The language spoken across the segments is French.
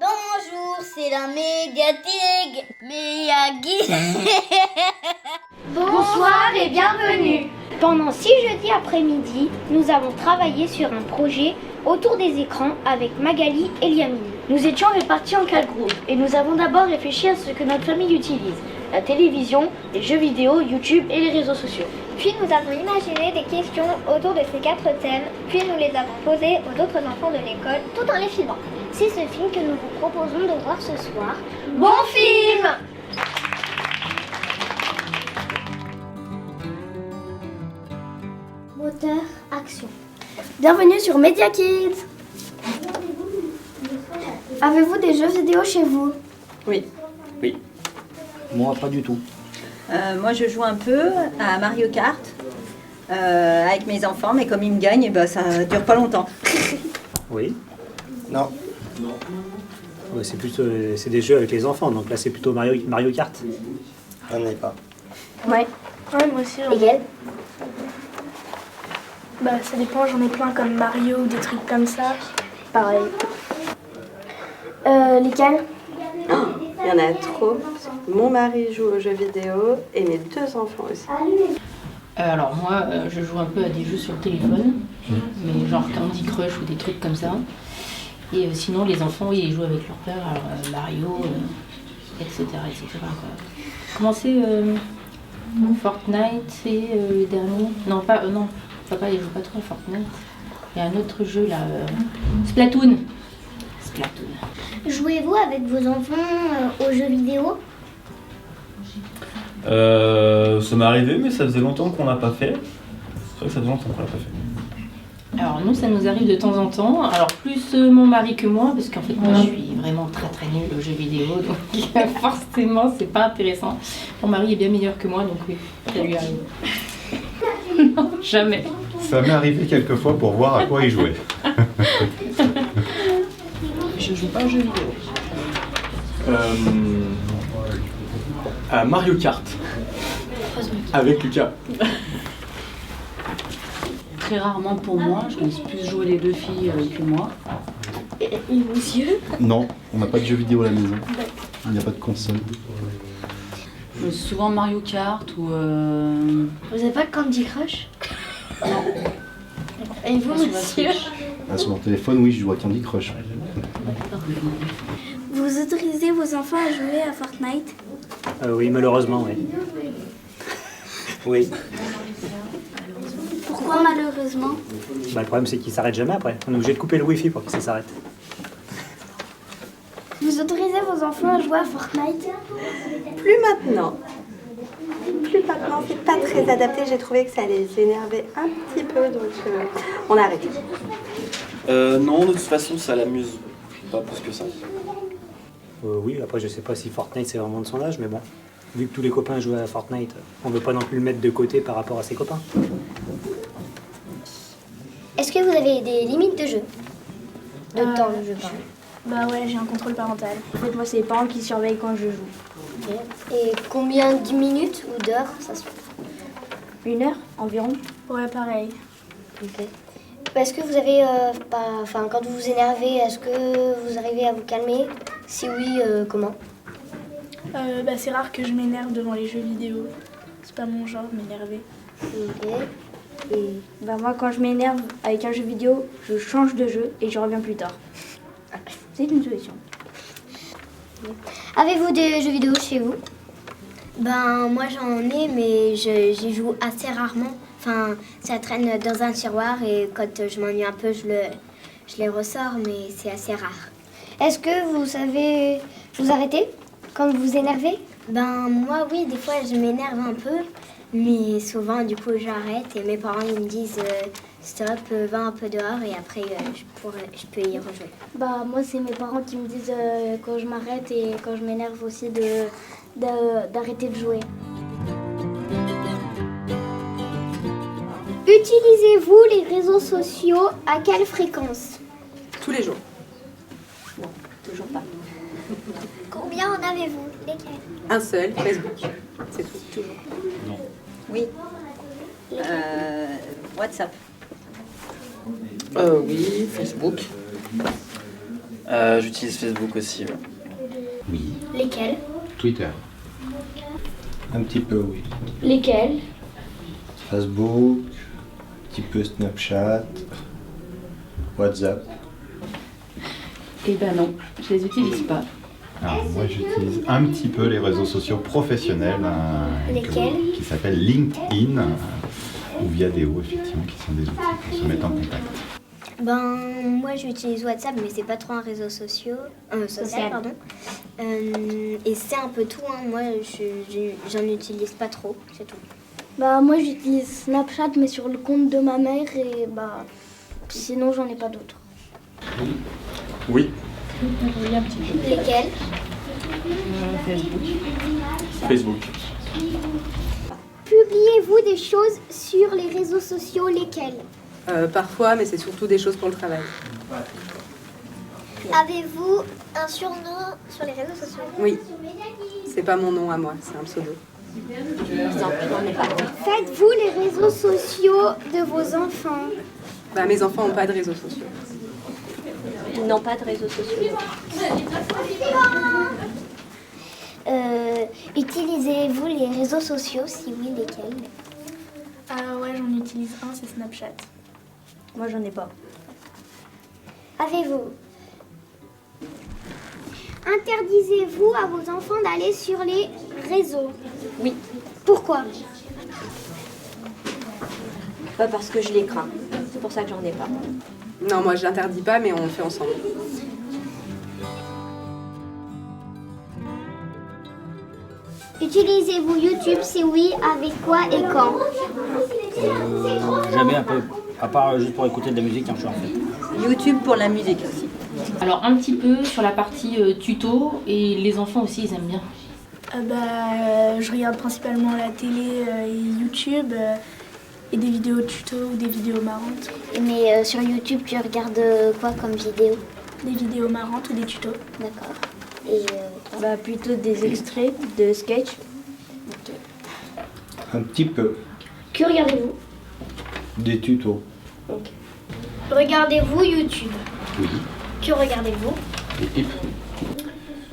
Bonjour, c'est la médiathèque Miyagi. Bonsoir et bienvenue. Pendant 6 jeudis après-midi, nous avons travaillé sur un projet autour des écrans avec Magali et Liamine. Nous étions répartis en 4 groupes et nous avons d'abord réfléchi à ce que notre famille utilise. La télévision, les jeux vidéo, YouTube et les réseaux sociaux. Puis nous avons imaginé des questions autour de ces 4 thèmes, puis nous les avons posées aux autres enfants de l'école tout en les filmant. C'est ce film que nous vous proposons de voir ce soir. Bon film! Moteur, action. Bienvenue sur Media Kids. Avez-vous des jeux vidéo chez vous? Oui. Moi, pas du tout. Moi, je joue un peu à Mario Kart avec mes enfants, mais comme ils me gagnent, ça dure pas longtemps. Oui. Non. Ouais, c'est des jeux avec les enfants, donc là c'est plutôt Mario Kart. J'en ai pas. Ouais, moi aussi. Miguel? Ça dépend, j'en ai plein comme Mario ou des trucs comme ça. Pareil. Lesquels? Il y en a trop. Mon mari joue aux jeux vidéo et mes 2 enfants aussi. Alors moi, je joue un peu à des jeux sur le téléphone, mais genre Candy Crush ou des trucs comme ça. Et sinon, les enfants, ils jouent avec leur père, alors Mario, etc. quoi. Comment c'est Fortnite, c'est le dernier? Non, papa, il joue pas trop à Fortnite. Il y a un autre jeu là, Splatoon. Jouez-vous avec vos enfants aux jeux vidéo? Ça m'est arrivé, mais ça faisait longtemps qu'on l'a pas fait. C'est vrai que ça faisait longtemps qu'on l'a pas fait. Alors nous, ça nous arrive de temps en temps. Alors plus mon mari que moi, parce qu'en fait moi je suis vraiment très très nulle aux jeux vidéo, donc forcément c'est pas intéressant. Mon mari est bien meilleur que moi, donc oui, ça lui arrive. Non, jamais. Ça m'est arrivé quelques fois pour voir à quoi il jouait. Je joue pas aux jeux vidéo. À Mario Kart. Avec Lucas. Très rarement pour moi, je laisse plus jouer les 2 filles que moi. Et monsieur? Non, on n'a pas de jeux vidéo à la maison. Il n'y a pas de console. Souvent Mario Kart ou... Vous n'avez pas Candy Crush? Non. Et vous, monsieur? Sur mon téléphone, oui, je joue à Candy Crush. Vous autorisez vos enfants à jouer à Fortnite? Oui, malheureusement, oui. Oui. Pourquoi malheureusement? Le problème c'est qu'il s'arrête jamais après. On est obligé de couper le wifi pour que ça s'arrête. Vous autorisez vos enfants à jouer à Fortnite? Plus maintenant. C'est pas très adapté. J'ai trouvé que ça les énervait un petit peu, donc on a arrêté. Non, de toute façon, ça l'amuse pas plus que ça. Oui, après je sais pas si Fortnite c'est vraiment de son âge, mais bon. Vu que tous les copains jouent à Fortnite, on veut pas non plus le mettre de côté par rapport à ses copains. Est-ce que vous avez des limites de jeu? De temps de jeu, pardon. Ouais, j'ai un contrôle parental. En fait, moi, c'est les parents qui surveillent quand je joue. Ok. Et combien de minutes ou d'heures ça se fait? 1 heure environ? Ouais, pareil. Ok. Est-ce que vous avez, quand vous vous énervez, est-ce que vous arrivez à vous calmer? Si oui, comment? C'est rare que je m'énerve devant les jeux vidéo. C'est pas mon genre, m'énerver. Ok. Et Moi, quand je m'énerve avec un jeu vidéo, je change de jeu et je reviens plus tard. C'est une solution. avez-vous des jeux vidéo chez vous? Moi j'en ai, mais j'y joue assez rarement. Enfin, ça traîne dans un tiroir et quand je m'ennuie un peu, je les ressors, mais c'est assez rare. Est-ce que vous savez vous arrêter quand vous vous énervez? Moi oui, des fois je m'énerve un peu, mais souvent du coup j'arrête et mes parents ils me disent stop, va un peu dehors et après je peux y rejouer. Moi, c'est mes parents qui me disent quand je m'arrête et quand je m'énerve aussi d'arrêter de jouer. Utilisez-vous les réseaux sociaux à quelle fréquence? Tous les jours. Non, toujours pas. Combien en avez-vous? Lesquels? Un seul, Facebook. C'est tout, toujours. Non. Oui. WhatsApp. Oui, Facebook. J'utilise Facebook aussi. Ouais. Oui. Lesquels? Twitter. Un petit peu, oui. Lesquels? Facebook, un petit peu Snapchat, WhatsApp. Eh ben non, je les utilise pas. Alors, moi, j'utilise un petit peu les réseaux sociaux professionnels Lesquels? qui s'appellent LinkedIn ou Viadeo, effectivement, qui sont des outils pour se mettre en contact. Moi j'utilise WhatsApp, mais c'est pas trop un réseau social, pardon. Et c'est un peu tout, hein. Moi j'en utilise pas trop, c'est tout. Moi j'utilise Snapchat mais sur le compte de ma mère et sinon j'en ai pas d'autres. Oui. Lesquels? Facebook. Publiez-vous des choses sur les réseaux sociaux? Lesquels? Parfois, mais c'est surtout des choses pour le travail. Avez-vous un surnom sur les réseaux sociaux? Oui. C'est pas mon nom à moi, c'est un pseudo. Faites-vous les réseaux sociaux de vos enfants? Mes enfants n'ont pas de réseaux sociaux. Ils n'ont pas de réseaux sociaux. Utilisez-vous les réseaux sociaux? Si oui, lesquels? Ouais, j'en utilise un, c'est Snapchat. Moi, j'en ai pas. Avez-vous? Interdisez-vous à vos enfants d'aller sur les réseaux? Oui. Pourquoi? Parce que je les crains. C'est pour ça que j'en ai pas. Non, moi je l'interdis pas, mais on le fait ensemble. Utilisez-vous YouTube? Si oui, avec quoi et quand? Jamais un peu, à part juste pour écouter de la musique quand je suis en fait. YouTube pour la musique aussi. Alors un petit peu sur la partie tuto et les enfants aussi ils aiment bien. Je regarde principalement la télé et YouTube et des vidéos tuto ou des vidéos marrantes. Mais sur YouTube, tu regardes quoi comme vidéo? Des vidéos marrantes ou des tutos. D'accord. Et plutôt des extraits de sketch. Un petit peu. Que regardez-vous? Des tutos. Regardez-vous YouTube? Oui. Que regardez-vous?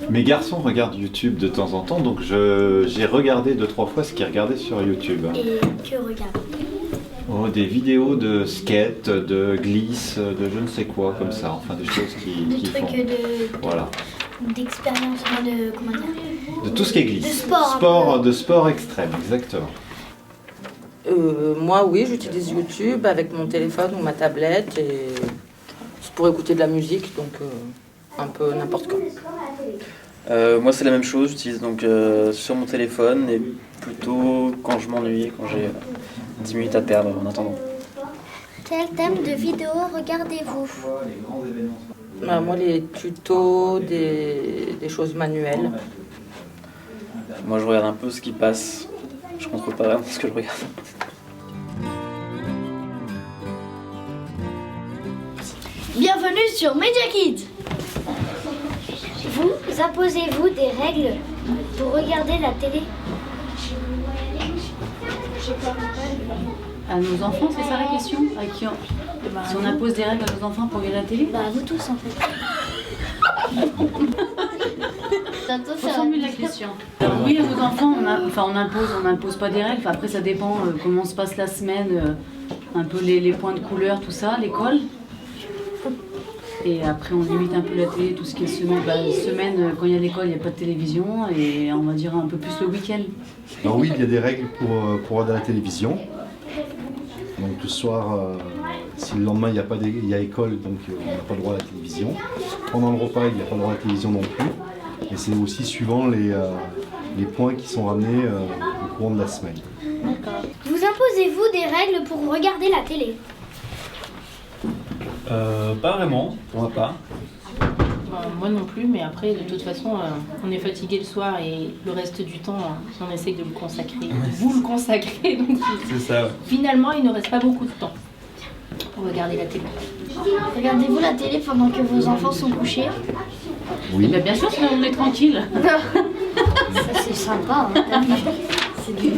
Mes garçons regardent YouTube de temps en temps, donc j'ai regardé 2-3 fois ce qu'ils regardaient sur YouTube. Et que regardez-vous? Des vidéos de skate, de glisse, de je ne sais quoi comme ça, enfin des choses qui font. Voilà. D'expérience, comment dire? De tout ce qui est glisse. De sport. De sport extrême, exactement. Moi, oui, j'utilise YouTube avec mon téléphone ou ma tablette et c'est pour écouter de la musique, donc un peu n'importe quand. Moi, c'est la même chose. J'utilise donc sur mon téléphone et plutôt quand je m'ennuie, quand j'ai 10 minutes à perdre en attendant. Quel thème de vidéo regardez-vous? Moi, les tutos, des choses manuelles. Moi, je regarde un peu ce qui passe. Je contrôle pas vraiment ce que je regarde. Bienvenue sur Media Kids. Vous imposez-vous des règles pour regarder la télé? À nos enfants, c'est ça la question? À qui si on impose des règles à nos enfants pour regarder la télé? Vous tous en fait. Faut formuler la question. Oui, à nos enfants, on impose pas des règles. Enfin, après, ça dépend comment se passe la semaine, un peu les points de couleur, tout ça, l'école. Et après, on limite un peu la télé, tout ce qui est semaine, quand il y a l'école, il n'y a pas de télévision, et on va dire un peu plus le week-end. Alors oui, il y a des règles pour regarder la télévision. Donc le soir, si le lendemain il y a école, donc on n'a pas le droit à la télévision. Pendant le repas, il n'y a pas le droit à la télévision non plus. Et c'est aussi suivant les points qui sont ramenés au courant de la semaine. D'accord. Vous imposez-vous des règles pour regarder la télé? Pas vraiment, pour ma part. Moi non plus, mais après, de toute façon, on est fatigué le soir et le reste du temps, on essaye de le consacrer. Vous le consacrez, donc c'est ça. Ouais. Finalement, il ne reste pas beaucoup de temps pour regarder la télé. Regardez-vous la télé pendant que vos enfants sont couchés? Oui. Bien sûr, sinon on est tranquille. Ça, c'est sympa. Hein. C'est bien.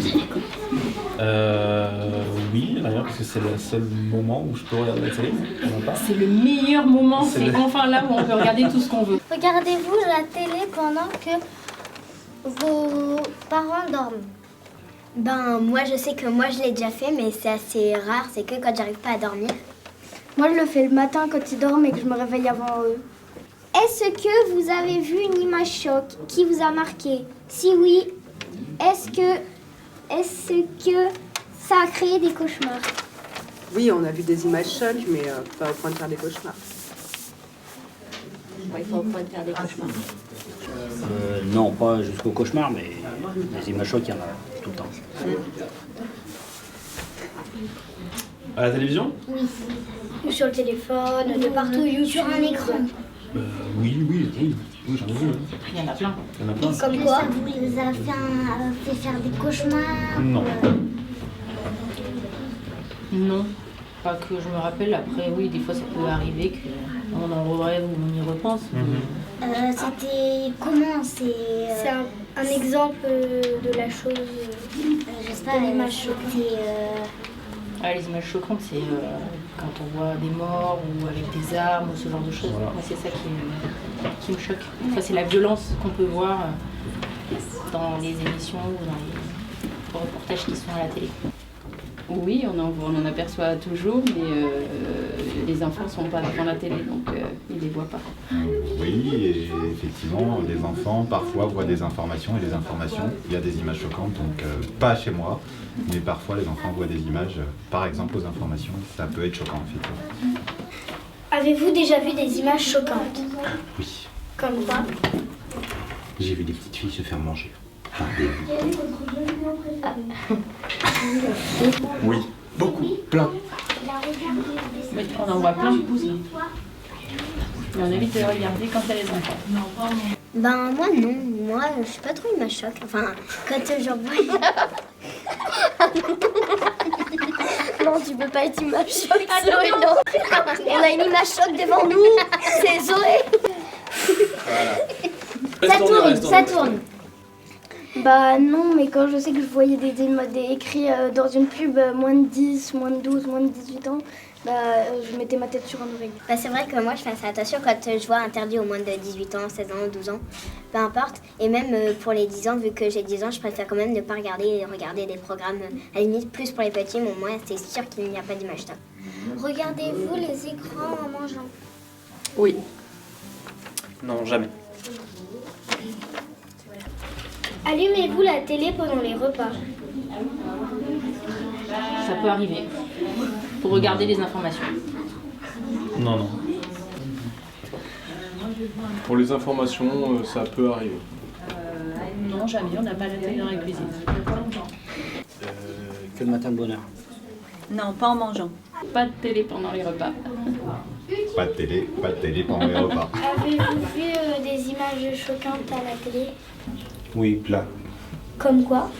Oui, d'ailleurs, parce que c'est le seul moment où je peux regarder la télé. On n'a pas. C'est le meilleur moment, C'est c'est le- enfin là où on peut regarder tout ce qu'on veut. Regardez-vous la télé pendant que vos parents dorment? Ben moi je sais que moi je l'ai déjà fait mais c'est assez rare, c'est que quand j'arrive pas à dormir. Moi, je le fais le matin quand ils dorment et que je me réveille avant eux. Est-ce que vous avez vu une image choc qui vous a marqué? Si oui, est-ce que ça a créé des cauchemars? Oui, on a vu des images chocs, mais pas au point de faire des cauchemars. Il faut au point de faire des cauchemars. Non, pas jusqu'au cauchemar, mais des images chocs, il y en a tout le temps. À la télévision? Oui. Ou sur le téléphone, de partout, YouTube. Sur un écran. Oui, j'en ai vu. Il y en a plein. Il y en a plein. Comme quoi? Ça vous a fait faire des cauchemars? Non. Non, pas que je me rappelle. Après, oui, des fois ça peut arriver qu'on en rêve ou on y repense. C'était comment? C'est un exemple de la chose. Je sais pas, l'image choquée. Ah, les images choquantes, c'est quand on voit des morts ou avec des armes ou ce genre de choses. Voilà. Moi, c'est ça qui me choque. Enfin, c'est la violence qu'on peut voir dans les émissions ou dans les reportages qui sont à la télé. Oui, on en aperçoit toujours, mais les enfants ne sont pas devant la télé, donc ils ne les voient pas. Oui, et effectivement, les enfants parfois voient des informations, et les informations, il y a des images choquantes, donc pas chez moi, mais parfois les enfants voient des images, par exemple aux informations, ça peut être choquant, effectivement. Avez-vous déjà vu des images choquantes? Oui, Comme quoi? j'ai vu des petites filles se faire manger. Oui, beaucoup, plein. Oui, on en voit plein de pouces. Mais on évite de les regarder quand il y a les enfants. Ben moi non, moi je suis pas trop image choc. Enfin quand j'en vois. Non, tu peux pas être image choc. Zoé, non. On a une image choc devant nous. C'est Zoé. Ça tourne. Bah non, mais quand je sais que je voyais des écrits dans une pub moins de 10, moins de 12, moins de 18 ans, bah je mettais ma tête sur un oreille. Bah, c'est vrai que moi je fais assez attention quand je vois interdit au moins de 18 ans, 16 ans, 12 ans, peu importe. Et même pour les 10 ans, vu que j'ai 10 ans, je préfère quand même ne pas regarder des programmes à la limite plus pour les petits, mais au moins c'est sûr qu'il n'y a pas d'image top. Regardez-vous les écrans en mangeant? Oui. Non, jamais. Allumez-vous la télé pendant les repas? Ça peut arriver. Pour regarder les informations. Non. Pour les informations, ça peut arriver. Non, jamais, on n'a pas la télé dans la cuisine. Que le matin de bonheur. Non, pas en mangeant. Pas de télé pendant les repas. Pas de télé pendant les repas. Avez-vous vu des images choquantes à la télé? Oui, plein. Comme quoi?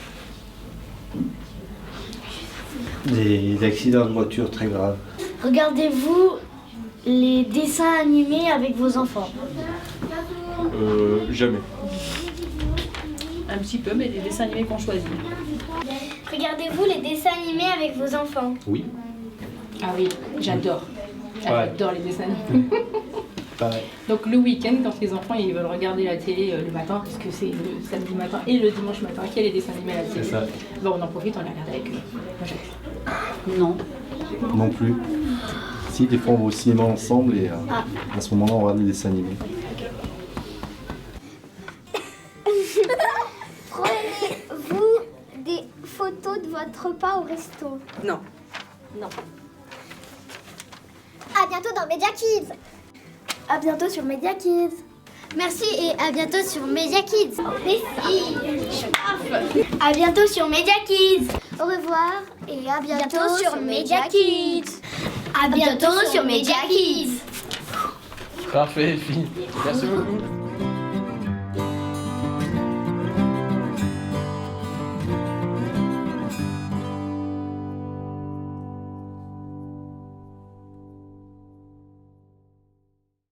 Des accidents de voiture très graves. Regardez-vous les dessins animés avec vos enfants? Jamais. Un petit peu, mais des dessins animés qu'on choisit. Regardez-vous les dessins animés avec vos enfants? Oui. Ah oui, j'adore. J'adore les dessins animés. Pareil. Donc le week-end, quand les enfants ils veulent regarder la télé le matin, parce que c'est le samedi matin et le dimanche matin qu'il y a les dessins animés à la télé, C'est ça. bon, on en profite, on les regarde avec eux. Moi j'adore. Non. Non plus. Si, des fois on va au cinéma ensemble et à ce moment-là on regarde les dessins animés. Prenez-vous des photos de votre repas au resto? Non. Non. À bientôt dans Media Kids. À bientôt sur Media Kids. Merci et à bientôt sur Media Kids. Merci. À bientôt sur Media Kids. Au revoir et à bientôt sur Media Kids. À bientôt sur Media Kids. Parfait, les filles. Merci beaucoup.